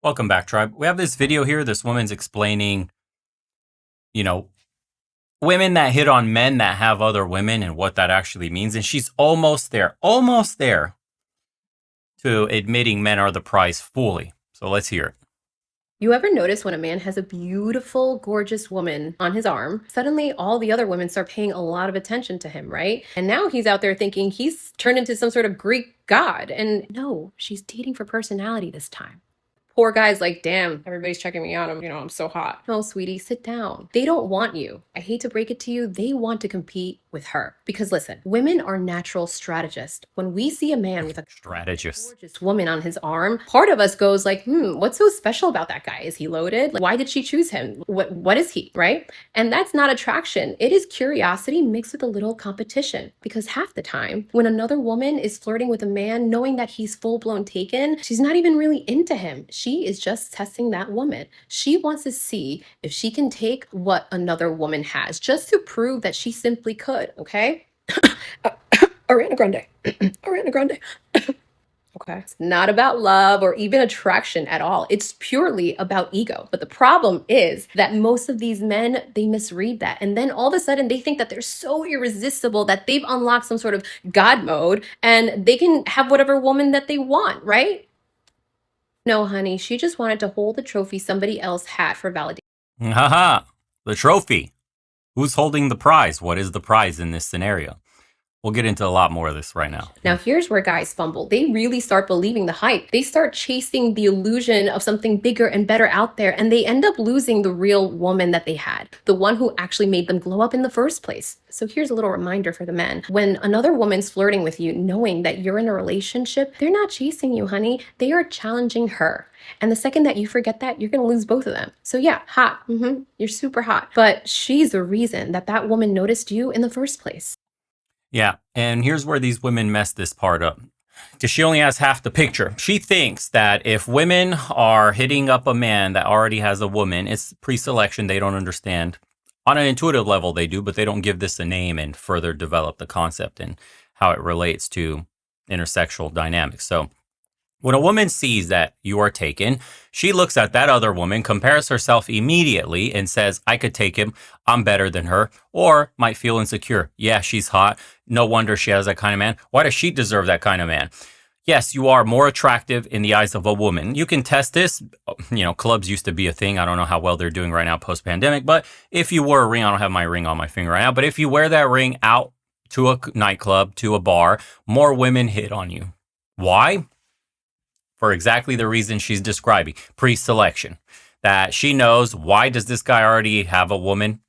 Welcome back, tribe. We have this video here. This woman's explaining, you know, women that hit on men that have other women and what that actually means. And she's almost there to admitting men are the prize fully. So let's hear it. You ever notice when a man has a beautiful, gorgeous woman on his arm, suddenly all the other women start paying a lot of attention to him, right? And now he's out there thinking he's turned into some sort of Greek god. And no, she's dating for personality this time. Poor guy's like, damn, everybody's checking me out. I'm so hot. No, sweetie, sit down. They don't want you. I hate to break it to you. They want to compete with her. Because listen, women are natural strategists. When we see a man with a Strategist. gorgeous woman on his arm, part of us goes like, what's so special about that guy? Is he loaded? Like, why did she choose him? What is he, right? And that's not attraction. It is curiosity mixed with a little competition. Because half the time, when another woman is flirting with a man, knowing that he's full-blown taken, she's not even really into him. She is just testing that woman. She wants to see if she can take what another woman has, just to prove that she simply could, okay? Ariana Grande. Ariana Grande. Okay. It's not about love or even attraction at all. It's purely about ego. But the problem is that most of these men, they misread that. And then all of a sudden they think that they're so irresistible that they've unlocked some sort of God mode and they can have whatever woman that they want, right? No, honey, she just wanted to hold the trophy somebody else had for validation. Haha, the trophy. Who's holding the prize? What is the prize in this scenario? We'll get into a lot more of this right now. Now, here's where guys fumble. They really start believing the hype. They start chasing the illusion of something bigger and better out there, and they end up losing the real woman that they had, the one who actually made them glow up in the first place. So here's a little reminder for the men. When another woman's flirting with you, knowing that you're in a relationship, they're not chasing you, honey. They are challenging her. And the second that you forget that, you're going to lose both of them. So yeah, hot. You're super hot. But she's the reason that that woman noticed you in the first place. Yeah, and here's where these women mess this part up. Because she only has half the picture. She thinks that if women are hitting up a man that already has a woman, it's pre-selection. They don't understand. On an intuitive level, they do, but they don't give this a name and further develop the concept and how it relates to intersexual dynamics. So when a woman sees that you are taken, she looks at that other woman, compares herself immediately, and says, I could take him. I'm better than her. Or might feel insecure. Yeah, she's hot. No wonder she has that kind of man. Why does she deserve that kind of man? Yes, you are more attractive in the eyes of a woman. You can test this. Clubs used to be a thing. I don't know how well they're doing right now post-pandemic. But if you wore a ring, I don't have my ring on my finger right now. But if you wear that ring out to a nightclub, to a bar, more women hit on you. Why? For exactly the reason she's describing, pre-selection. That she knows, why does this guy already have a woman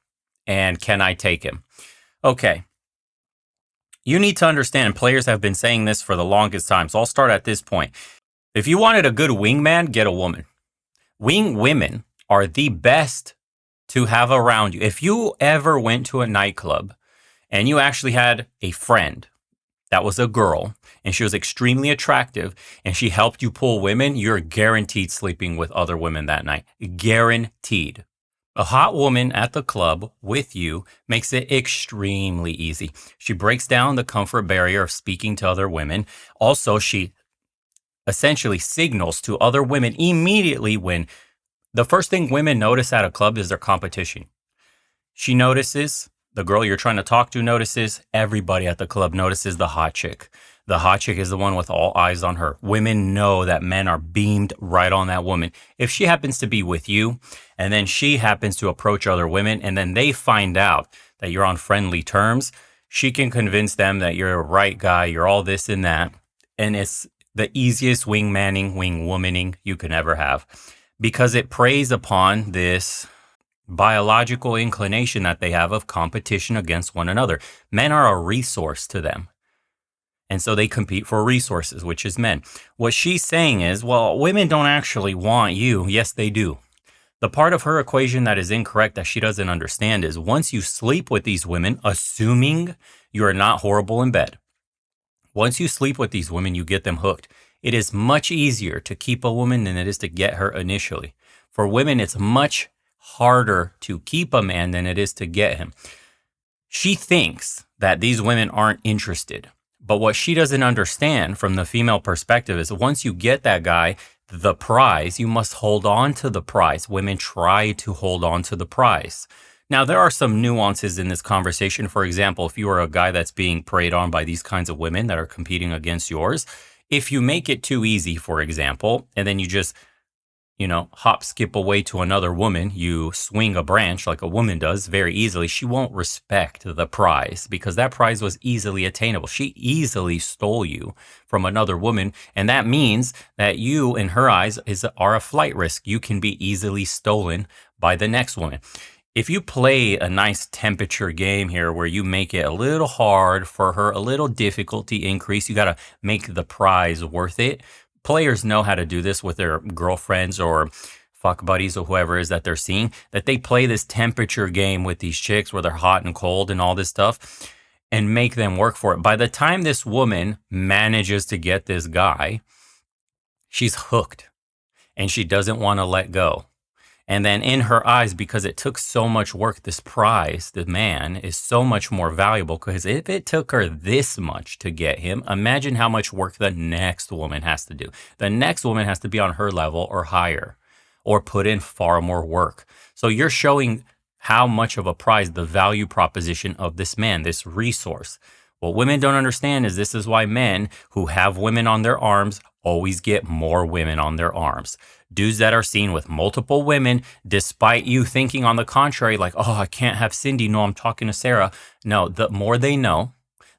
and can I take him? Okay. You need to understand, players have been saying this for the longest time, so I'll start at this point. If you wanted a good wingman, get a woman. Wing women are the best to have around you. If you ever went to a nightclub and you actually had a friend that was a girl and she was extremely attractive and she helped you pull women, you're guaranteed sleeping with other women that night. Guaranteed. A hot woman at the club with you makes it extremely easy. She breaks down the comfort barrier of speaking to other women. Also, she essentially signals to other women immediately when the first thing women notice at a club is their competition. She notices, the girl you're trying to talk to notices, everybody at the club notices the hot chick. The hot chick is the one with all eyes on her. Women know that men are beamed right on that woman. If she happens to be with you, and then she happens to approach other women, and then they find out that you're on friendly terms, she can convince them that you're a right guy, you're all this and that. And it's the easiest wingmanning, wingwomaning you can ever have. Because it preys upon this biological inclination that they have of competition against one another. Men are a resource to them. And so they compete for resources, which is men. What she's saying is, well, women don't actually want you. Yes, they do. The part of her equation that is incorrect that she doesn't understand is once you sleep with these women, assuming you are not horrible in bed, once you sleep with these women, you get them hooked. It is much easier to keep a woman than it is to get her initially. For women, it's much harder to keep a man than it is to get him. She thinks that these women aren't interested. But what she doesn't understand from the female perspective is once you get that guy, the prize, you must hold on to the prize. Women try to hold on to the prize. Now, there are some nuances in this conversation. For example, if you are a guy that's being preyed on by these kinds of women that are competing against yours, if you make it too easy, for example, and then you just hop, skip away to another woman, you swing a branch like a woman does very easily, she won't respect the prize because that prize was easily attainable. She easily stole you from another woman. And that means that you, in her eyes, are a flight risk. You can be easily stolen by the next woman. If you play a nice temperature game here where you make it a little hard for her, a little difficulty increase, you got to make the prize worth it. Players know how to do this with their girlfriends or fuck buddies or whoever it is that they're seeing, that they play this temperature game with these chicks where they're hot and cold and all this stuff and make them work for it. By the time this woman manages to get this guy, she's hooked and she doesn't want to let go. And then in her eyes, because it took so much work, this prize, the man, is so much more valuable because if it took her this much to get him, imagine how much work the next woman has to do. The next woman has to be on her level or higher or put in far more work. So you're showing how much of a prize, the value proposition of this man, this resource. What women don't understand is this is why men who have women on their arms always get more women on their arms. Dudes that are seen with multiple women, despite you thinking on the contrary, like, oh, I can't have Cindy. No, I'm talking to Sarah. No, the more they know,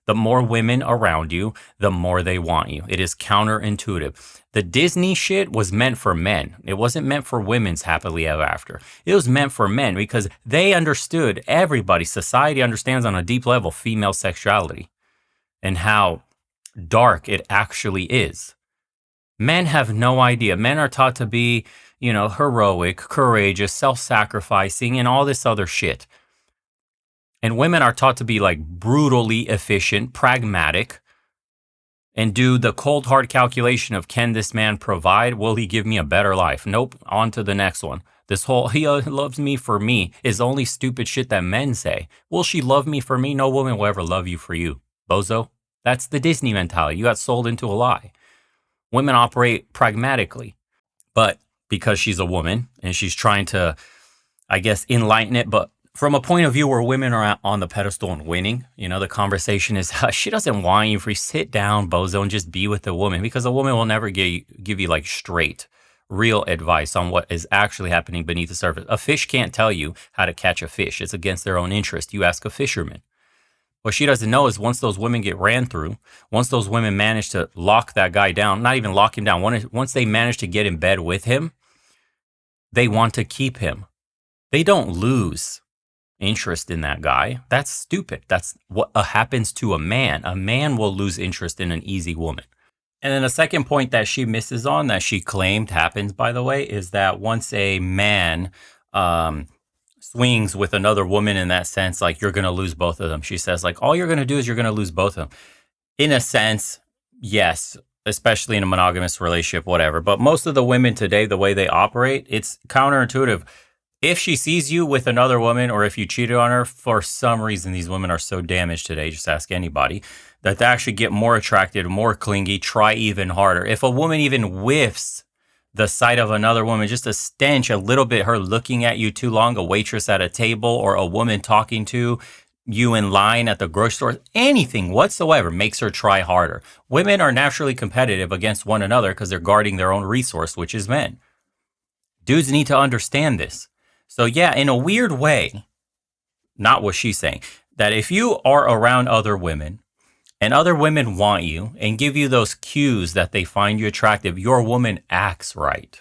the more women around you, the more they want you. It is counterintuitive. The Disney shit was meant for men. It wasn't meant for women's happily ever after. It was meant for men because they understood, everybody, society understands on a deep level female sexuality and how dark it actually is. Men have no idea. Men are taught to be, heroic, courageous, self-sacrificing, and all this other shit. And women are taught to be like brutally efficient, pragmatic, and do the cold hard calculation of, can this man provide? Will he give me a better life? Nope. On to the next one. This whole, he loves me for me is only stupid shit that men say. Will she love me for me? No woman will ever love you for you. Bozo. That's the Disney mentality. You got sold into a lie. Women operate pragmatically, but because she's a woman and she's trying to, I guess, enlighten it, but from a point of view where women are on the pedestal and winning, the conversation is, she doesn't want you free. Sit down, bozo, and just be with the woman, because a woman will never give you like straight, real advice on what is actually happening beneath the surface. A fish can't tell you how to catch a fish. It's against their own interest. You ask a fisherman. What she doesn't know is once those women get ran through, once those women manage to lock that guy down, not even lock him down, once they manage to get in bed with him, they want to keep him. They don't lose interest in that guy. That's stupid. That's what happens to a man. A man will lose interest in an easy woman. And then the second point that she misses on, that she claimed happens, by the way, is that once a man swings with another woman in that sense, like, you're going to lose both of them. She says, like, all you're going to do is you're going to lose both of them. In a sense, yes, especially in a monogamous relationship, whatever. But most of the women today, the way they operate, it's counterintuitive. If she sees you with another woman, or if you cheated on her, for some reason, these women are so damaged today, just ask anybody, that they actually get more attracted, more clingy, try even harder. If a woman even whiffs the sight of another woman, just a stench, a little bit, her looking at you too long, a waitress at a table, or a woman talking to you in line at the grocery store, anything whatsoever makes her try harder. Women are naturally competitive against one another because they're guarding their own resource, which is men. Dudes need to understand this. So yeah, in a weird way, not what she's saying, that if you are around other women and other women want you and give you those cues that they find you attractive, your woman acts right.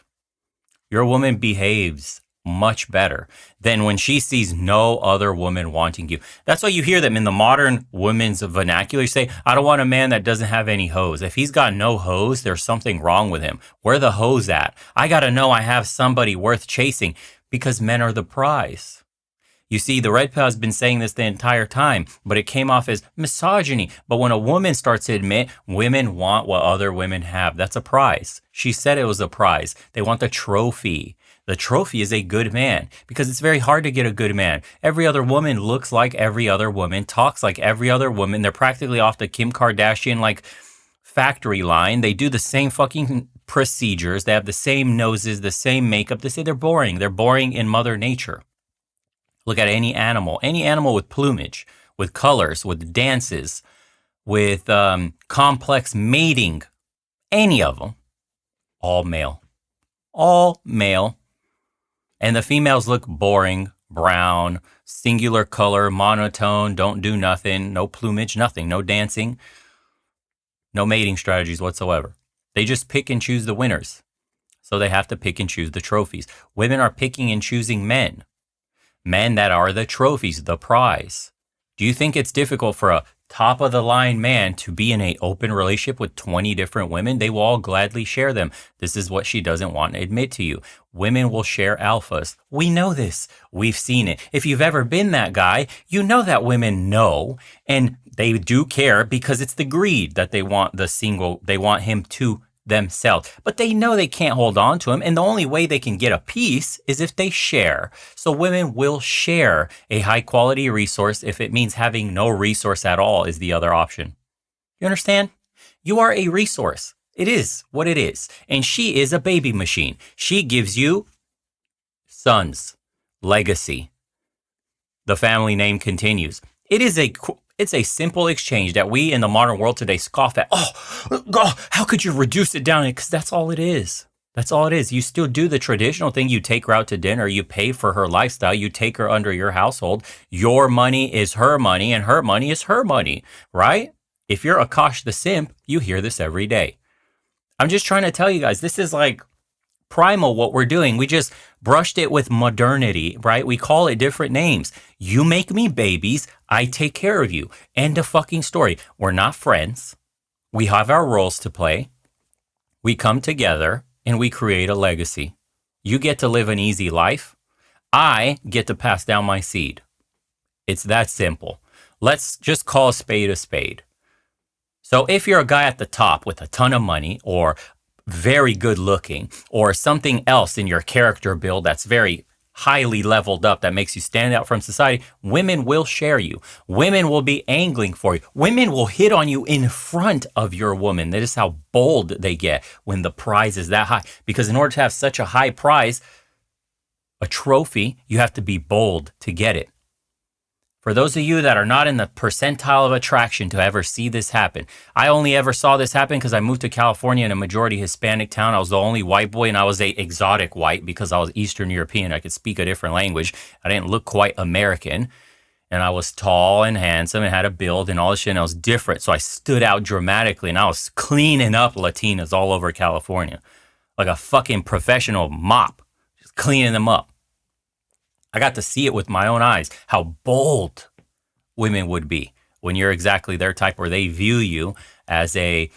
Your woman behaves much better than when she sees no other woman wanting you. That's why you hear them in the modern women's vernacular say, I don't want a man that doesn't have any hoes. If he's got no hoes, there's something wrong with him. Where the hoes at? I got to know I have somebody worth chasing, because men are the prize. You see, the red pill has been saying this the entire time, but it came off as misogyny. But when a woman starts to admit women want what other women have, that's a prize. She said it was a prize. They want the trophy. The trophy is a good man, because it's very hard to get a good man. Every other woman looks like every other woman, talks like every other woman. They're practically off the Kim Kardashian, like, factory line. They do the same fucking procedures. They have the same noses, the same makeup. They say they're boring. They're boring in Mother Nature. Look at any animal with plumage, with colors, with dances, with complex mating, any of them, all male. All male. And the females look boring, brown, singular color, monotone, don't do nothing, no plumage, nothing, no dancing, no mating strategies whatsoever. They just pick and choose the winners. So they have to pick and choose the trophies. Women are picking and choosing men. Men that are the trophies, the prize. Do you think it's difficult for a top of the line man to be in an open relationship with 20 different women? They will all gladly share them. This is what she doesn't want to admit to you. Women will share alphas. We know this. We've seen it. If you've ever been that guy, you know that women know, and they do care because it's the greed that they want they want him to themselves. But they know they can't hold on to him, and the only way they can get a piece is if they share. So women will share a high quality resource if it means having no resource at all is the other option. You understand? You are a resource. It is what it is. And she is a baby machine. She gives you sons, legacy. The family name continues. It's a simple exchange that we in the modern world today scoff at. Oh, God, how could you reduce it down? Because that's all it is. That's all it is. You still do the traditional thing. You take her out to dinner. You pay for her lifestyle. You take her under your household. Your money is her money and her money is her money, right? If you're Akash the simp, you hear this every day. I'm just trying to tell you guys, this is like primal what we're doing. We just brushed it with modernity, right? We call it different names. You make me babies, I take care of you. End of fucking story. We're not friends. We have our roles to play. We come together and we create a legacy. You get to live an easy life. I get to pass down my seed. It's that simple. Let's just call a spade a spade. So if you're a guy at the top with a ton of money or very good looking or something else in your character build that's very highly leveled up that makes you stand out from society, women will share you. Women will be angling for you. Women will hit on you in front of your woman. That is how bold they get when the prize is that high. Because in order to have such a high prize, a trophy, you have to be bold to get it. For those of you that are not in the percentile of attraction to ever see this happen, I only ever saw this happen because I moved to California in a majority Hispanic town. I was the only white boy, and I was a exotic white because I was Eastern European. I could speak a different language. I didn't look quite American, and I was tall and handsome and had a build and all this shit, and I was different. So I stood out dramatically, and I was cleaning up Latinas all over California like a fucking professional mop, just cleaning them up. I got to see it with my own eyes, how bold women would be when you're exactly their type, where they view you as a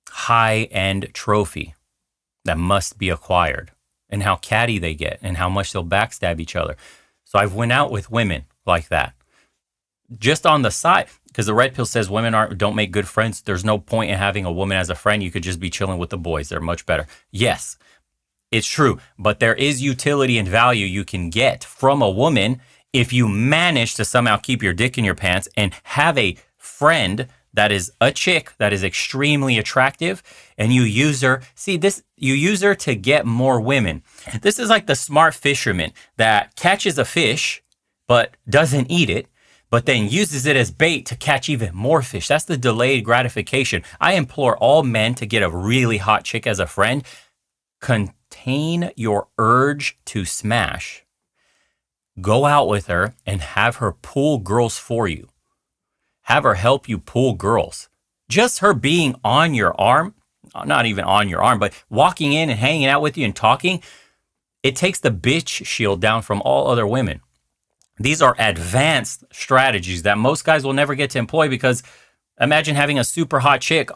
high-end trophy that must be acquired, and how catty they get and how much they'll backstab each other. So I've went out with women like that. Just on the side, because the red pill says women don't make good friends. There's no point in having a woman as a friend. You could just be chilling with the boys. They're much better. Yes. It's true, but there is utility and value you can get from a woman if you manage to somehow keep your dick in your pants and have a friend that is a chick that is extremely attractive, and you use her. See, you use her to get more women. This is like the smart fisherman that catches a fish but doesn't eat it, but then uses it as bait to catch even more fish. That's the delayed gratification. I implore all men to get a really hot chick as a friend. Contain your urge to smash. Go out with her and have her pull girls for you. Have her help you pull girls. Just her being on your arm, not even on your arm, but walking in and hanging out with you and talking, it takes the bitch shield down from all other women. These are advanced strategies that most guys will never get to employ, because imagine having a super hot chick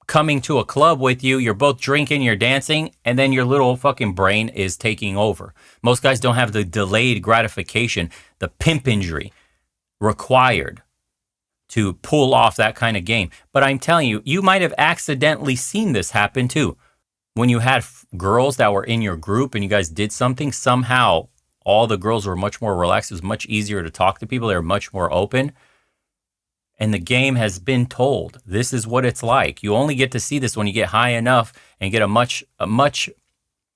coming to a club with you, you're both drinking, you're dancing, and then your little fucking brain is taking over. Most guys don't have the delayed gratification, the pimp injury required to pull off that kind of game. But I'm telling you, you might have accidentally seen this happen too. When you had girls that were in your group and you guys did something, somehow all the girls were much more relaxed. It was much easier to talk to people. They were much more open. And the game has been told this is what it's like. You only get to see this when you get high enough and get a much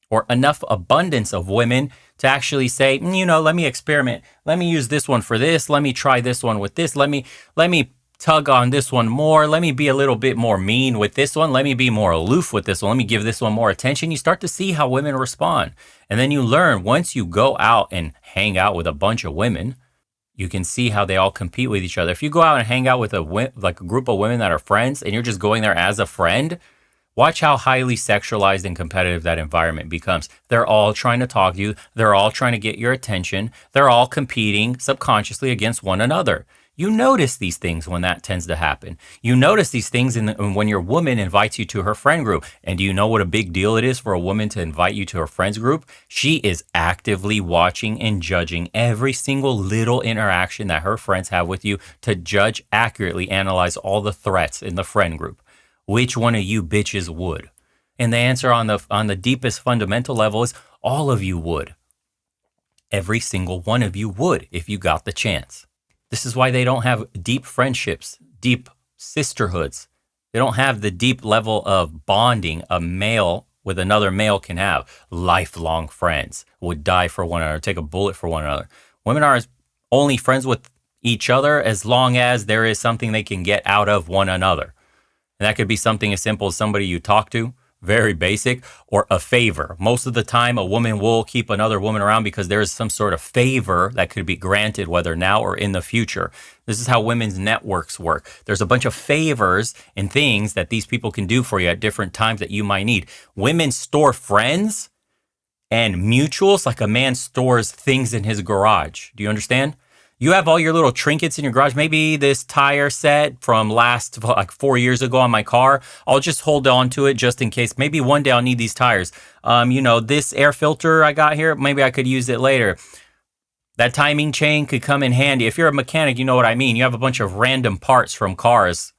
or enough abundance of women to actually say, let me experiment. Let me use this one for this. Let me try this one with this. Let me tug on this one more. Let me be a little bit more mean with this one. Let me be more aloof with this one. Let me give this one more attention. You start to see how women respond. And then you learn once you go out and hang out with a bunch of women, you can see how they all compete with each other. If you go out and hang out with a group of women that are friends and you're just going there as a friend, watch how highly sexualized and competitive that environment becomes. They're all trying to talk to you. They're all trying to get your attention. They're all competing subconsciously against one another. You notice these things when that tends to happen. You notice these things when your woman invites you to her friend group. And do you know what a big deal it is for a woman to invite you to her friends group? She is actively watching and judging every single little interaction that her friends have with you to judge accurately, analyze all the threats in the friend group. Which one of you bitches would? And the answer on the deepest fundamental level is all of you would. Every single one of you would if you got the chance. This is why they don't have deep friendships, deep sisterhoods. They don't have the deep level of bonding a male with another male can have. Lifelong friends would die for one another, take a bullet for one another. Women are only friends with each other as long as there is something they can get out of one another. And that could be something as simple as somebody you talk to, very basic, or a favor. Most of the time, a woman will keep another woman around because there is some sort of favor that could be granted, whether now or in the future. This is how women's networks work. There's a bunch of favors and things that these people can do for you at different times that you might need. Women store friends and mutuals like a man stores things in his garage. Do you understand? You have all your little trinkets in your garage. Maybe this tire set from last 4 years ago on my car. I'll just hold on to it just in case. Maybe one day I'll need these tires. This air filter I got here, maybe I could use it later. That timing chain could come in handy. If you're a mechanic, you know what I mean. You have a bunch of random parts from cars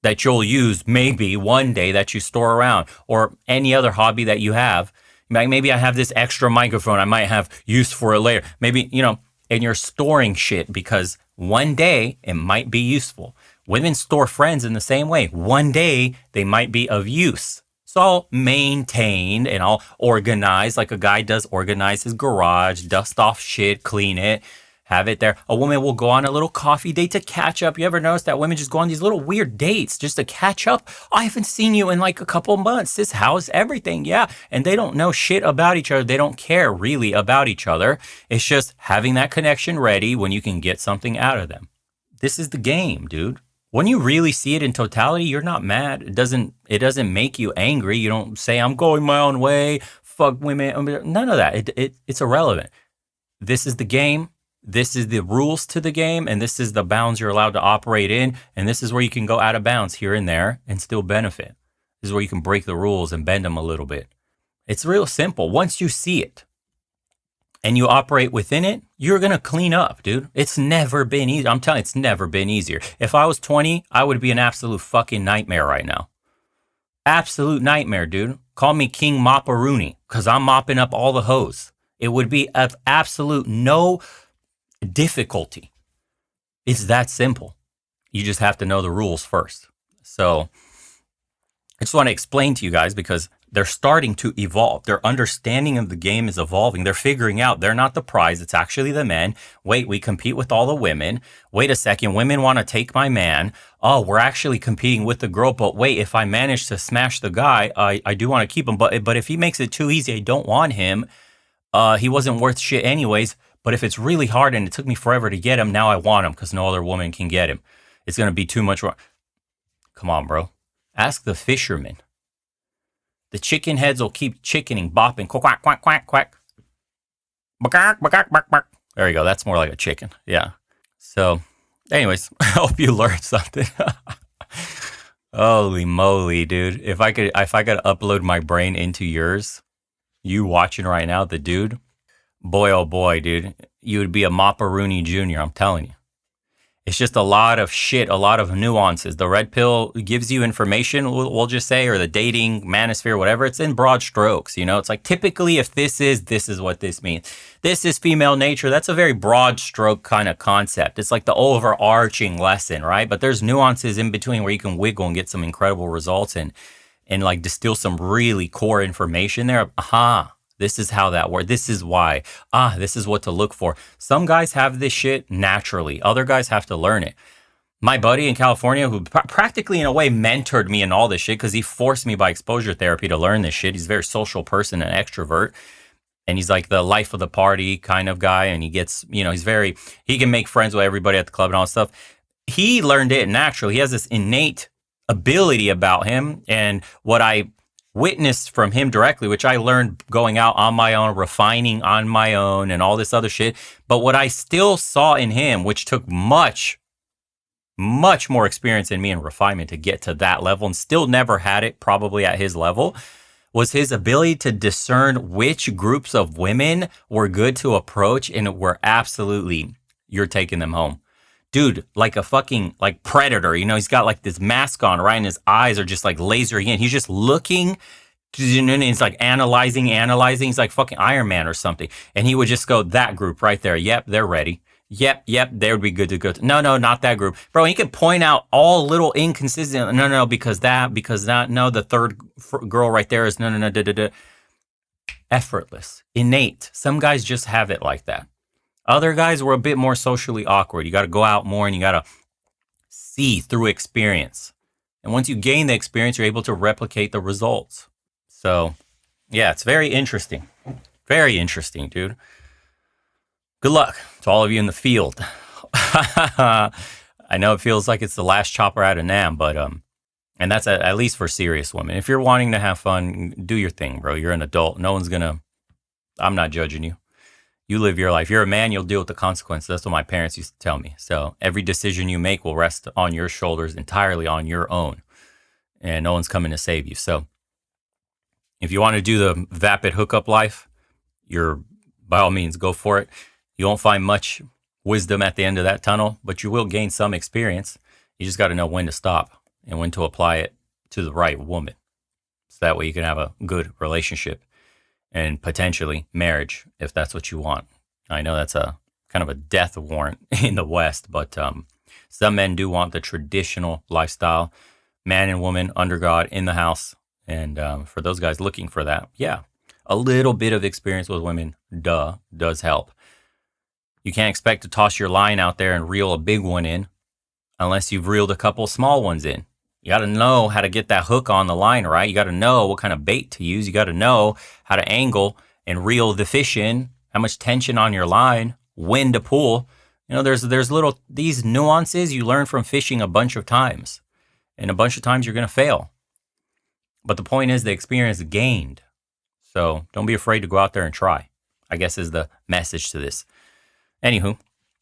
that you'll use maybe one day that you store around, or any other hobby that you have. Maybe I have this extra microphone I might have use for it later. Maybe, and you're storing shit because one day it might be useful. Women store friends in the same way. One day they might be of use. So I'll maintain and I'll organize like a guy does, organize his garage, dust off shit, clean it, have it there. A woman will go on a little coffee date to catch up. You ever notice that women just go on these little weird dates just to catch up? I haven't seen you in like a couple months. How's everything? Yeah. And they don't know shit about each other. They don't care really about each other. It's just having that connection ready when you can get something out of them. This is the game, dude. When you really see it in totality, you're not mad. It doesn't make you angry. You don't say, I'm going my own way. Fuck women. None of that. It's irrelevant. This is the game. This is the rules to the game, and this is the bounds you're allowed to operate in, and this is where you can go out of bounds here and there and still benefit. This is where you can break the rules and bend them a little bit. It's real simple. Once you see it and you operate within it, you're going to clean up, dude. It's never been easy. I'm telling you, it's never been easier. If I was 20, I would be an absolute fucking nightmare right now. Absolute nightmare, dude. Call me King Mopperoonie because I'm mopping up all the hoes. It would be of absolute no difficulty. It's that simple. You just have to know the rules first. So I just want to explain to you guys because they're starting to evolve. Their understanding of the game is evolving. They're figuring out they're not the prize. It's actually the men. Wait, we compete with all the women. Wait a second. Women want to take my man. Oh, we're actually competing with the girl. But wait, if I manage to smash the guy, I do want to keep him. But if he makes it too easy, I don't want him. He wasn't worth shit anyways. But if it's really hard and it took me forever to get him, now I want him because no other woman can get him. It's going to be too much work. Come on, bro. Ask the fishermen. The chicken heads will keep chickening, bopping, quack, quack, quack, quack. Quack, quack, quack, quack. There you go. That's more like a chicken. Yeah. So, anyways, I hope you learned something. Holy moly, dude. If I could upload my brain into yours, you watching right now, the dude, boy, oh boy, dude, you would be a Mopperoonie Jr., I'm telling you. It's just a lot of shit, a lot of nuances. The red pill gives you information, we'll just say, or the dating manosphere, whatever. It's in broad strokes. It's like typically if this is what this means. This is female nature. That's a very broad stroke kind of concept. It's like the overarching lesson, right? But there's nuances in between where you can wiggle and get some incredible results and like distill some really core information there. Aha. This is how that works. This is why. This is what to look for. Some guys have this shit naturally. Other guys have to learn it. My buddy in California, who practically in a way mentored me in all this shit because he forced me by exposure therapy to learn this shit. He's a very social person, an extrovert. And he's like the life of the party kind of guy. And he gets, he can make friends with everybody at the club and all that stuff. He learned it naturally. He has this innate ability about him. And what I witnessed from him directly, which I learned going out on my own, refining on my own and all this other shit. But what I still saw in him, which took much, much more experience in me and refinement to get to that level and still never had it probably at his level, was his ability to discern which groups of women were good to approach and were absolutely, you're taking them home. Dude, like a fucking like predator, he's got like this mask on, right? And his eyes are just like lasering in. He's just looking, and he's like analyzing. He's like fucking Iron Man or something. And he would just go, that group right there. Yep, they're ready. Yep, they would be good to go. No, not that group. Bro, he could point out all little inconsistent. No, because that. No, the third girl right there is no. Effortless, innate. Some guys just have it like that. Other guys were a bit more socially awkward. You got to go out more and you got to see through experience. And once you gain the experience, you're able to replicate the results. So, yeah, it's very interesting. Very interesting, dude. Good luck to all of you in the field. I know it feels like it's the last chopper out of Nam, but and that's at least for serious women. If you're wanting to have fun, do your thing, bro. You're an adult. I'm not judging you. You live your life. You're a man, you'll deal with the consequences. That's what my parents used to tell me. So every decision you make will rest on your shoulders, entirely on your own. And no one's coming to save you. So if you want to do the vapid hookup life, by all means, go for it. You won't find much wisdom at the end of that tunnel, but you will gain some experience. You just got to know when to stop and when to apply it to the right woman. So that way you can have a good relationship. And potentially marriage, if that's what you want. I know that's a kind of a death warrant in the West, but some men do want the traditional lifestyle, man and woman under God in the house. And for those guys looking for that, yeah, a little bit of experience with women, does help. You can't expect to toss your line out there and reel a big one in unless you've reeled a couple small ones in. You got to know how to get that hook on the line, right? You got to know what kind of bait to use. You got to know how to angle and reel the fish in, how much tension on your line, when to pull. There's these nuances you learn from fishing a bunch of times. And a bunch of times you're going to fail. But the point is the experience gained. So don't be afraid to go out there and try, I guess is the message to this. Anywho,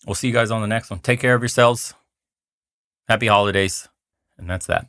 we'll see you guys on the next one. Take care of yourselves. Happy holidays. And that's that.